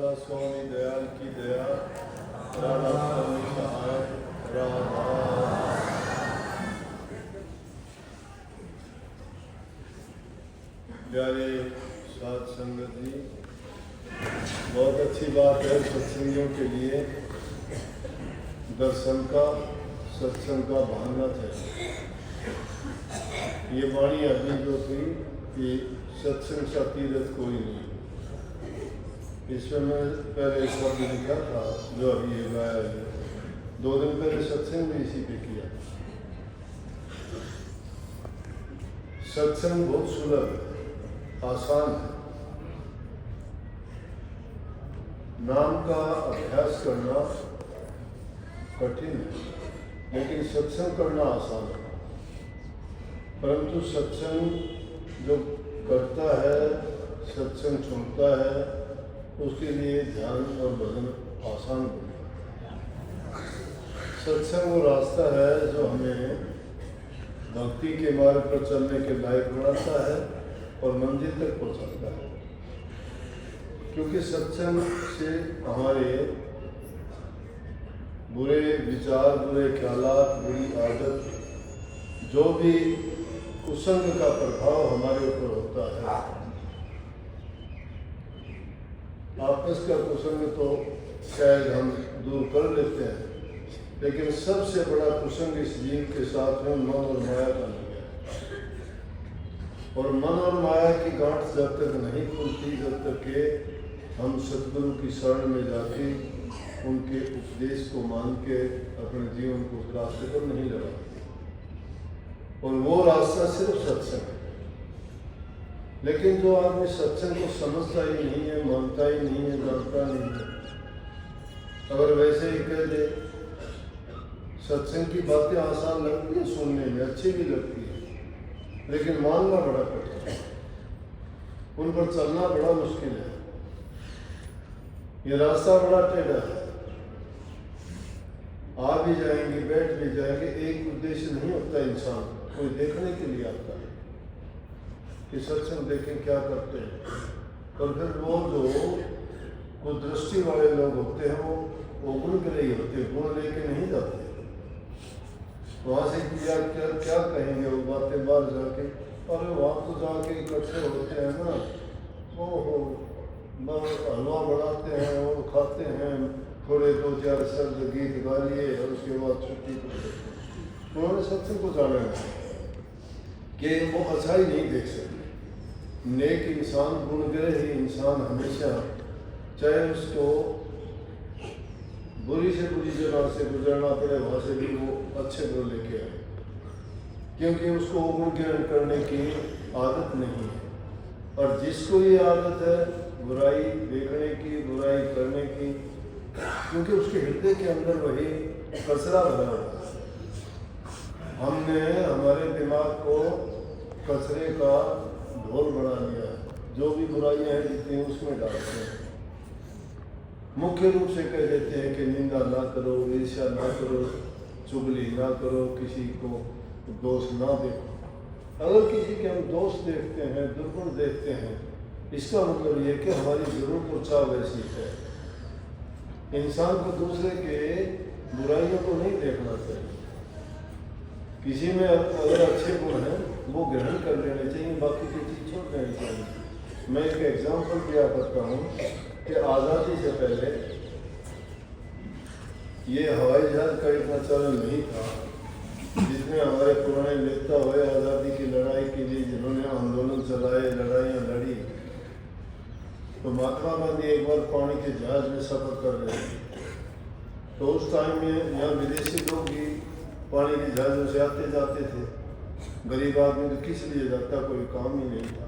राधा स्वामी दयाल की दया, राधा स्वामी सहाय, राधा। प्यारे साध संगत जी, बहुत अच्छी बात है सत्संगियों के लिए दर्शन का, सत्संग का बहाना चाहिए। ये वाणी अभी जो थी कि सत्संग सा तीर्थ कोई नहीं, इसमें मैं पहले शब्द लिखा था जो अभी ये गाया है। 2 दिन पहले सत्संग भी इसी पे किया। सत्संग बहुत सुलभ है, आसान है। नाम का अभ्यास करना कठिन है, लेकिन सत्संग करना आसान है। परंतु सत्संग जो करता है, सत्संग सुनता है, उसके लिए ध्यान और भजन आसान है। सत्संग वो रास्ता है जो हमें भक्ति के मार्ग पर चलने के लायक बनाता है और मंजिल तक पहुंचाता है। क्योंकि सत्संग से हमारे बुरे विचार, बुरे ख्यालात, बुरी आदत, जो भी कुसंग का प्रभाव हमारे ऊपर होता है, आपस का कुसंग तो शायद हम दूर कर लेते हैं, लेकिन सबसे बड़ा कुसंग इस जीव के साथ में मन और माया का लग गया। और मन और माया की गांठ जब तक नहीं खुलती, जब तक के हम सतगुरु की शरण में जाके उनके उपदेश को मान के अपने जीवन को उस रास्ते पर नहीं लगाते। और वो रास्ता सिर्फ सत्संग है। लेकिन जो आदमी सत्संग को समझता ही नहीं है, मानता ही नहीं है, जानता नहीं है, अगर वैसे ही कह दे सत्संग की बातें आसान लगती है, सुनने में अच्छी भी लगती है, लेकिन मानना बड़ा कठिन है, उन पर चलना बड़ा मुश्किल है। ये रास्ता बड़ा टेढ़ा है। आ भी जाएंगे, बैठ भी जाएंगे, एक उद्देश्य नहीं होता इंसान, कोई देखने के लिए आता है कि सत्संग देखें क्या करते हैं। और फिर वो जो कुछ दृष्टि वाले लोग होते हैं वो गुण ग्रही होते हैं, गुण लेके नहीं जाते। वहाँ से क्या क्या क्या कहेंगे वो बातें बाहर जाके, और वहाँ तो जाके इकट्ठे होते हैं ना, वो हलवा बनाते हैं, वो खाते हैं, थोड़े 2-4 शब्द गीत गा लिए और उसके बाद छुट्टी। उन्होंने सत्संग को जाना है कि वो अच्छाई नहीं देख सकते। नेक इंसान, गुणग्रही इंसान हमेशा, चाहे उसको बुरी से बुरी जगह से गुजरना पड़े, वहाँ से भी वो अच्छे गुण लेके आए, क्योंकि उसको गुण ग्रहण करने की आदत नहीं है। और जिसको ये आदत है बुराई देखने की, बुराई करने की, क्योंकि उसके हृदय के अंदर वही कचरा भरा हुआ है। हमने हमारे दिमाग को कचरे का ढोल बना लिया है, जो भी बुराइयां हैं जितनी उसमें डालते हैं। मुख्य रूप से कह देते हैं कि निंदा ना करो, ईर्ष्या ना करो, चुगली ना करो, किसी को दोष ना देखो। अगर किसी के हम दोष देखते हैं, दुर्गुण देखते हैं, इसका मतलब ये कि हमारी जरूरत और चाह वैसी है। इंसान को दूसरे के बुराइयों को नहीं देखना चाहिए। किसी में अगर अच्छे गुण हैं वो ग्रहण कर लेने चाहिए, बाकी की चीज छोड़ देनी चाहिए। मैं एक एग्जाम्पल दिया करता हूँ कि आज़ादी से पहले ये हवाई जहाज का इतना चलन नहीं था, जिसमें हमारे पुराने नेता हुए आज़ादी की लड़ाई के लिए, जिन्होंने आंदोलन चलाए, लड़ाइयाँ लड़ी। तो महात्मा गांधी एक बार पानी के जहाज में सफर कर रहे थे, तो उस टाइम में यहाँ विदेशी लोग भी पानी के जहाज़ों से आते जाते थे। गरीब आदमी तो किस लिए जाता, कोई काम ही नहीं था।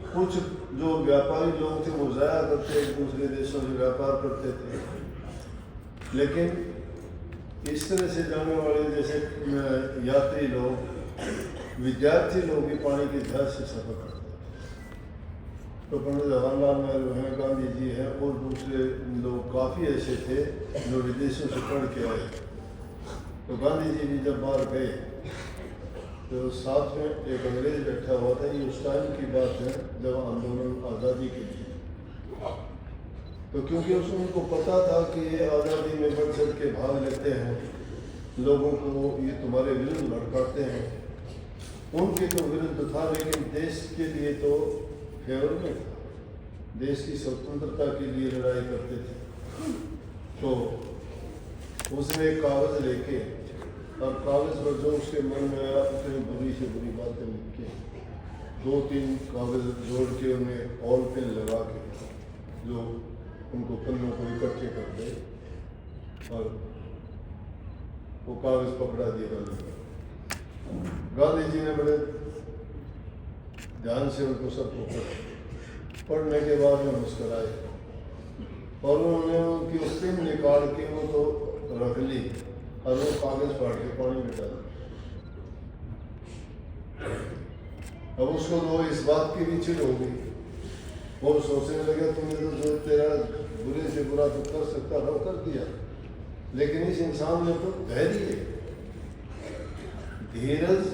कुछ जो व्यापारी लोग थे वो जाया करते, एक दूसरे देशों से व्यापार करते थे, लेकिन इस तरह से जाने वाले जैसे यात्री लोग, विद्यार्थी लोग भी पानी के जहाज से सफर करते। तो पंडित जवाहरलाल नेहरू हैं, गांधी जी हैं, और दूसरे लोग काफ़ी ऐसे थे जो विदेशों से पढ़ के आए। तो गांधी जी भी जब बाहर गए तो साथ में एक अंग्रेज बैठा हुआ था। ये उस टाइम की बात है जब आंदोलन आज़ादी के लिए। तो क्योंकि उनको पता था कि ये आज़ादी में बढ़ चढ़ के भाग लेते हैं, लोगों को ये तुम्हारे विरुद्ध भड़काते हैं, उनके तो विरुद्ध था, लेकिन देश के लिए तो फेवर में था, देश की स्वतंत्रता के लिए लड़ाई करते थे। तो उसने एक कागज़ लेके और कागज़ पर जो उसके मन में आया उसने बुरी से बुरी बातें लिख के 2-3 कागज़ जोड़ के उन्हें ऑल पेन लगा के जो उनको पन्नों को इकट्ठे कर दे और वो कागज़ पकड़ा दिया गांधी जी ने बड़े ध्यान से उनको सबको पढ़ने के बाद में मुस्कराए और उन्होंने उनकी उस पेन निकाल के वो तो रख ली और वो कागज़ फाड़ के पानी में डाला। अब उसको तो इस बात की भी चिढ़ हो गई, वो सोचने लगा तुमने तो जो तेरा बुरे से बुरा तो कर सकता था कर दिया, लेकिन इस इंसान में तो धैर्य, धीरज,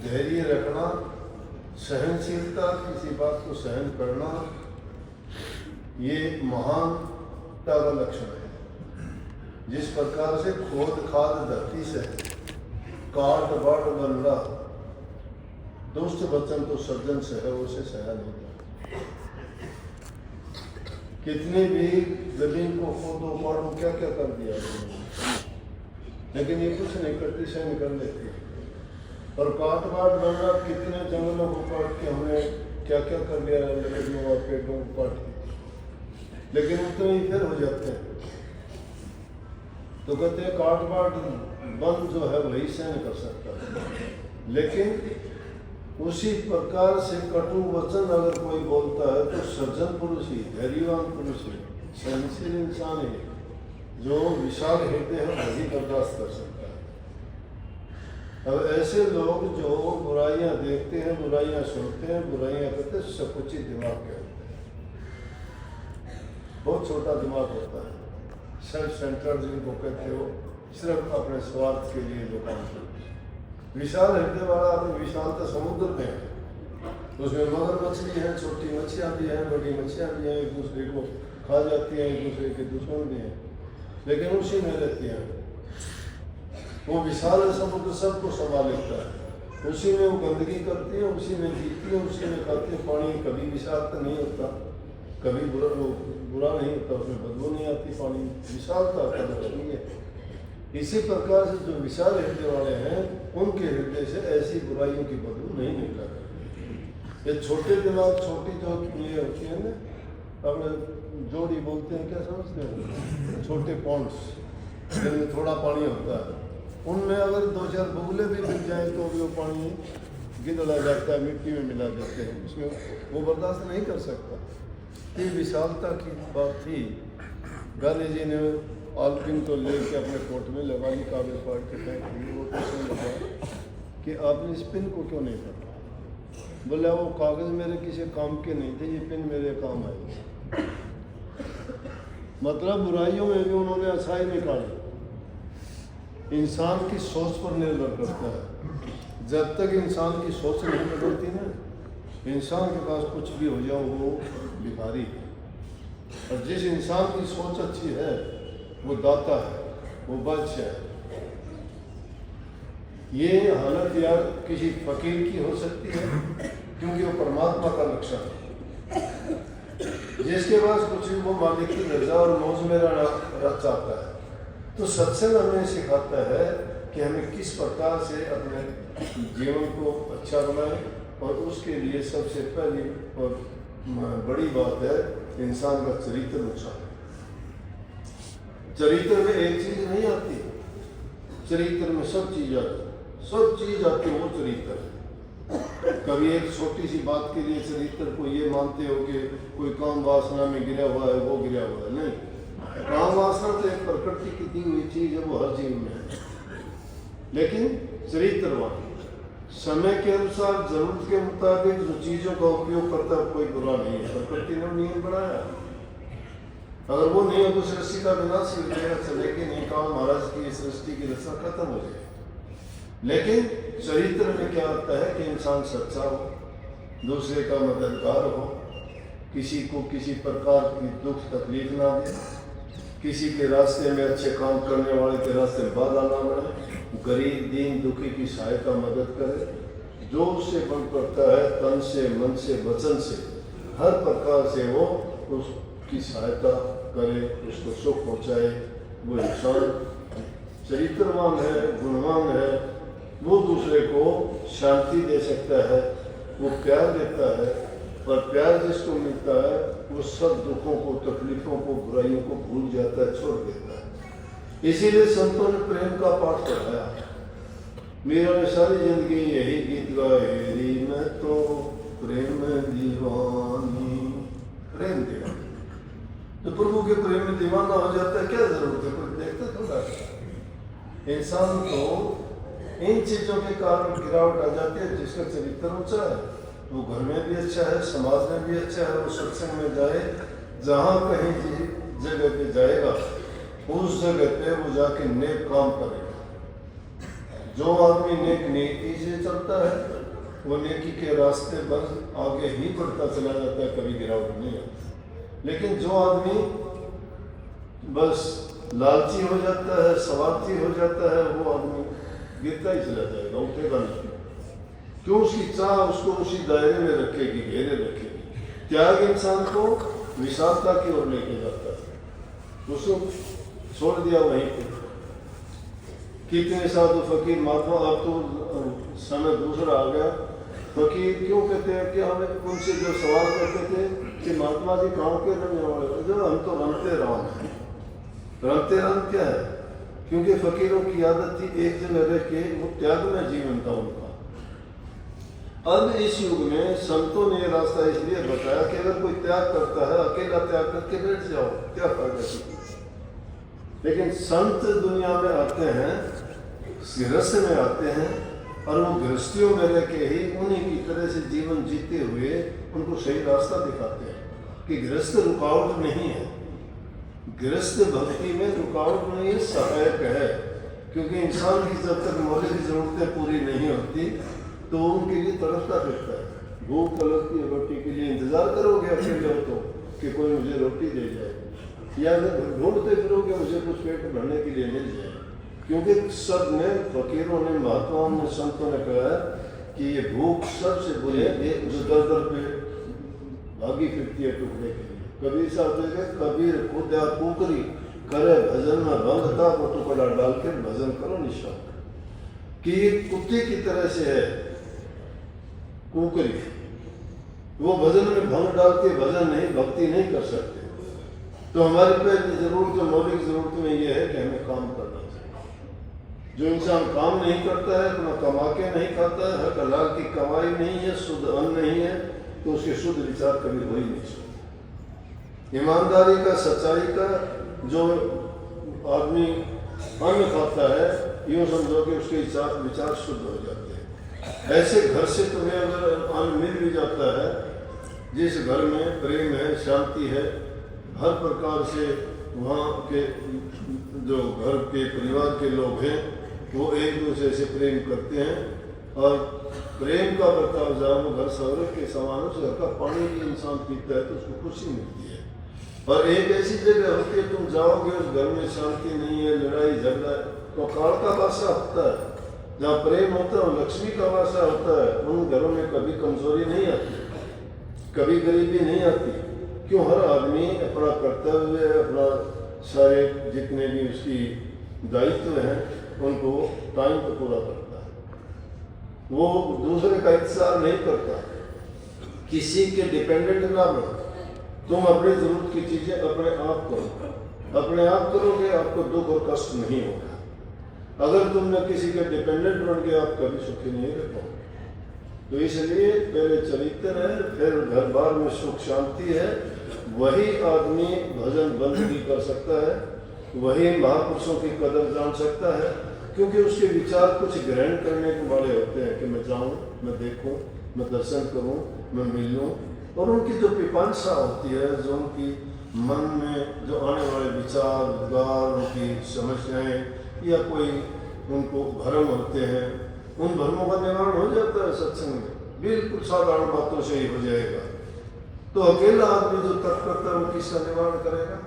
धैर्य रखना, सहनशीलता, किसी बात को सहन करना, ये महानता का लक्षण है। जिस प्रकार से खोद खाद धरती से काट बाट बन रहा, दुष्ट वचन तो सज्जन से है, उसे सहा नहीं था। कितने भी जमीन को खोदो पाड़ो क्या क्या कर दिया, लेकिन ये कुछ नहीं करती, सहन कर लेती। और काट बाट बन रहा, कितने जंगलों को काट के हमने क्या क्या कर लिया, लकड़ियों और पेड़ों को काट के, लेकिन उतने ही फिर हो जाते हैं। तो कहते हैं काट बाट बन जो है वही सहन कर सकता है, लेकिन उसी प्रकार से कटु वचन अगर कोई बोलता है तो सज्जन पुरुष ही, धैर्यवान पुरुष ही, सहनशील इंसान ही, जो विशाल हृदय है वही बर्दाश्त कर सकता है। अब ऐसे लोग जो बुराइयां देखते हैं, बुराइयां सुनते हैं, बुराइयां करते हैं, सकुचित दिमाग के होते हैं, बहुत छोटा दिमाग होता है, सेल्फ सेंटर्ड जिनको कहते हो, सिर्फ अपने स्वार्थ के लिए जो काम करते। विशाल हृदय वाला आदमी विशालता समुद्र में है, उसमें मगर मछली है, छोटी मछलियाँ भी हैं, बड़ी मछलियाँ भी हैं, एक दूसरे को खा जाती हैं, एक दूसरे के दुश्मन भी हैं, लेकिन उसी में रहती हैं। वो विशाल समुद्र सबको संभाल लेता है, उसी में वो गंदगी करती है, उसी में जीती है, उसी में खाती है। पानी कभी विशालता नहीं होता, कभी बुरा नहीं होता, उसमें बदबू नहीं आती, पानी विशालता का लक्षण है। इसी प्रकार से जो विशाल हृदय वाले हैं, उनके हृदय से ऐसी बुराइयों की बदबू नहीं निकला करती। ये छोटे दिमाग, छोटी जो ये होती है ना, अपने जोड़ी बोलते हैं, क्या समझते हैं, छोटे पॉन्ड्स जिनमें थोड़ा पानी होता है, उनमें अगर 2-4 बुगले भी मिल जाए तो वो पानी गिदड़ा जाता है, मिट्टी में मिला जाते हैं, उसमें वो बर्दाश्त नहीं कर सकता। ये विशालता की बात थी। गांधी जी ने आलपिन को लेकर अपने कोट में लगा ली, कागज फाड़ के फेंक दी। वो पूछने लगा कि आपने इस पिन को क्यों नहीं पढ़ा? बोला वो कागज मेरे किसी काम के नहीं थे, ये पिन मेरे काम आए। मतलब बुराइयों में भी उन्होंने अच्छाई निकाली। इंसान की सोच पर निर्भर करता है। जब तक इंसान की सोच नहीं बदलती ना, इंसान के पास कुछ भी हो जाओ वो भिखारी है। और जिस इंसान की सोच अच्छी है वो दाता है, वो बादशाह है। ये हालत यार किसी फकीर की हो सकती है, क्योंकि वो परमात्मा का लक्षण है। जिसके पास कुछ भी, वो मालिक की रजा और मौज में रहना चाहता है। तो सत्संग हमें सिखाता है कि हमें किस प्रकार से अपने जीवन को अच्छा बनाएं, और उसके लिए सबसे पहली और बड़ी बात है इंसान का चरित्र अच्छा है। चरित्र में एक चीज नहीं आती, चरित्र में सब चीज आती, सब चीज आती है, वो चरित्र है। कभी एक छोटी सी बात के लिए चरित्र को ये मानते हो कि कोई काम वासना में गिरा हुआ है, वो गिरा हुआ है, नहीं। काम वासना तो एक प्रकृति की दी हुई चीज है, वो हर जीव में है। लेकिन चरित्रवान समय के अनुसार, जरूरत के मुताबिक जो चीजों का उपयोग करता है, कोई बुरा नहीं है। प्रकृति ने नियम बनाया, अगर वो नियम तो सृष्टि का विनाश हो जाएगा, चलेगी नहीं। काम महाराज की सृष्टि की रचना खत्म हो जाएगी। लेकिन चरित्र में क्या होता है कि इंसान सच्चा हो, दूसरे का मददगार हो, किसी को किसी प्रकार की दुख तकलीफ ना दे, किसी के रास्ते में अच्छे काम करने वाले के रास्ते में बाधा ना बने, गरीब दीन दुखी की सहायता मदद करे, जो उससे बन पड़ता है तन से मन से वचन से हर प्रकार से वो उसकी सहायता करे, उसको सुख पहुँचाए। वो इंसान चरित्रवान है, गुणवान है, वो दूसरे को शांति दे सकता है, वो प्यार देता है, और प्यार जिसको मिलता है वो सब दुखों को, तकलीफों को, बुराइयों को भूल जाता है, छोड़ देता है। इसीलिए संतों ने प्रेम का पाठ पढ़ाया। मेरा ने सारी जिंदगी यही गीत गाए, मैं तो प्रेम दीवानी, प्रेम दीवानी। तो प्रभु के प्रेम में दीवाना हो जाता है, क्या जरूरत है, कोई देखता थोड़ा। इंसान को इन चीजों के कारण गिरावट आ जाती है। जिसका चरित्र ऊंचा है वो घर में भी अच्छा है, समाज में भी अच्छा है, वो सत्संग में जाए, जहाँ कहीं जगह पे जाएगा उस जगह पे वो जाके नेक काम करेगा। जो आदमी नेक नीति से चलता है वो नेकी के रास्ते पर आगे ही बढ़ता चला जाता है, कभी गिरावट नहीं आती। लेकिन जो आदमी बस लालची हो जाता है, स्वार्थी हो जाता है, वो आदमी गिरता ही चला जाएगा, उठेगा नहीं। क्यों? उसकी चाह उसको उसी दायरे में रखेगी, घेरे रखेगी। त्याग इंसान को विशालता की ओर लेके जाता है, उसको छोड़ दिया वहीं पे। कितने साधु फकीर महात्मा, अब तो समय दूसरा आ गया। फकीर क्यों कहते हैं कि हमें उनसे जो सवाल करते थे कि महात्मा जी कहाँ के रहने वाले, जो हम तो रमते राम हैं। रमते राम क्या है? क्योंकि फकीरों की आदत थी एक जगह रह के, वो त्याग में जीवन था उनका। अब इस युग में संतों ने रास्ता इसलिए बताया कि अगर कोई त्याग करता है, अकेला त्याग करके बैठ जाओ, क्या फायदा। लेकिन संत दुनिया में आते हैं, गृहस्थ में आते हैं, और वो गृहस्थियों में रह के ही उन्हीं की तरह से जीवन जीते हुए उनको सही रास्ता दिखाते हैं कि गृहस्थ रुकावट नहीं है। गृहस्थ भक्ति में रुकावट नहीं है, सहायक है। क्योंकि इंसान की जब तक मौलिक जरूरतें पूरी नहीं होती तो उनके लिए तड़पता फिरता है। भूख लगती है, रोटी के लिए इंतजार करोगे अकेले हो तो कि कोई मुझे रोटी दे जाए, या ढूंढते फिरोगे मुझे कुछ पेट भरने के लिए मिल जाए। क्योंकि सब ने, फकीरों ने, महात्माओं ने, संतों ने कहा कि ये भूख सबसे बुरी है, जो दर दर पे भागी फिरती है टुकड़े के लिए। कबीर साहब देखे, कबीर खुद कुकरी करे भजन में भंग था, वो टुकड़ा डाल के भजन करो निशान। कि ये कुत्ते की तरह से है कुकरी, वो भजन में भंग डाल के भजन नहीं, भक्ति नहीं कर सकते। तो हमारी पहली जरूरत, मौलिक जरूरत में ये है कि हमें काम करना चाहिए। जो इंसान काम नहीं करता है, अपना कमा के नहीं खाता है, हक हलाल की कमाई नहीं है, शुद्ध अन्न नहीं है, तो उसके शुद्ध विचार कभी हो ही नहीं सकते। ईमानदारी का, सच्चाई का जो आदमी अन्न खाता है, यूँ समझो कि उसके विचार शुद्ध हो जाते हैं। ऐसे घर से तुम्हें अगर अन्न मिल भी जाता है, जिस घर में प्रेम है, शांति है, हर प्रकार से वहाँ के जो घर के परिवार के लोग हैं वो एक दूसरे से प्रेम करते हैं, और प्रेम का बर्ताव जानो घर सौरभ के समान, उस घर का पानी भी इंसान पीता है तो उसको खुशी मिलती है। और एक ऐसी जगह होती है, तुम जाओगे उस घर में शांति नहीं है, लड़ाई झगड़ा है, तो काल का वासा होता है। जहाँ प्रेम होता है लक्ष्मी का वासा होता है। उन घरों में कभी कमजोरी नहीं आती, कभी गरीबी नहीं आती। क्यों? हर आदमी अपना कर्तव्य, अपना सारे जितने भी उसकी दायित्व हैं उनको टाइम पर पूरा करता है। वो दूसरे का इंतजार नहीं करता, किसी के डिपेंडेंट ना बनो। तुम अपनी जरूरत की चीजें अपने आप करो, अपने आप करोगे आपको दुख और कष्ट नहीं होगा। अगर तुमने किसी के डिपेंडेंट बन गए आप कभी सुखी नहीं रह पाओगे। तो इसलिए पहले चरित्र है, फिर घर बार में सुख शांति है। वही आदमी भजन बंद भी कर सकता है, वही महापुरुषों की कदर जान सकता है। क्योंकि उसके विचार कुछ ग्रहण करने के वाले होते हैं कि मैं जाऊँ, मैं देखूँ, मैं दर्शन करूँ, मैं मिलूँ। और उनकी जो पिपांसा होती है, जो उनकी मन में जो आने वाले विचार, उद्गार, उनकी समस्याएं या कोई उनको भ्रम होते हैं, उन भ्रमों का निवारण हो जाता है सत्संग में। बिल्कुल साधारण बातों से ही हो जाएगा। तो अकेला आदमी जो तप करता है वो किसका निवारण करेगा?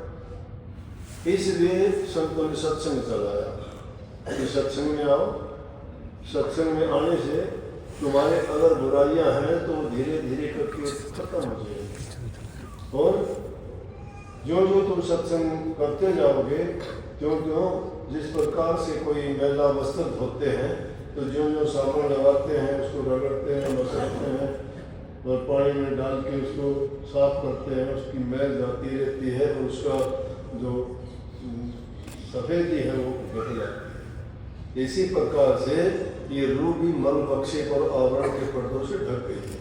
इसलिए संतों ने सत्संग चलाया कि सत्संग में आओ, सत्संग में आने से तुम्हारे अगर बुराइयां हैं तो धीरे धीरे करके खत्म हो जाएगी। और जो जो तुम सत्संग करते जाओगे, क्यों क्यों जिस प्रकार से कोई मैला वस्त्र धोते हैं तो जो जो साबुन लगाते हैं उसको रगड़ते हैं, मसलते हैं और पानी में डाल के उसको साफ करते हैं, उसकी मैल जाती रहती है और उसका जो सफेदी है वो घट जाती है। इसी प्रकार से ये रूह भी मल बख्शे और आवरण के पर्दों से ढक गई है।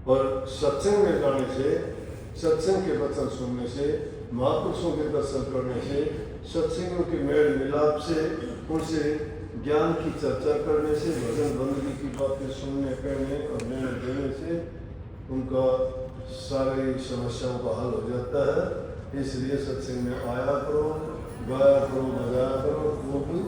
और सत्संग में जाने से, सत्संग के वचन सुनने से, महापुरुषों के दर्शन करने से, सत्संगों के मेल मिलाप से, उनसे ज्ञान की चर्चा करने से, भजन बंदगी की बातें सुनने कहने और निर्णय देने से उनका सारी समस्याओं का हल हो जाता है। इसलिए सत्संग में आया करो, गाया करो, बजाया करो, वो भी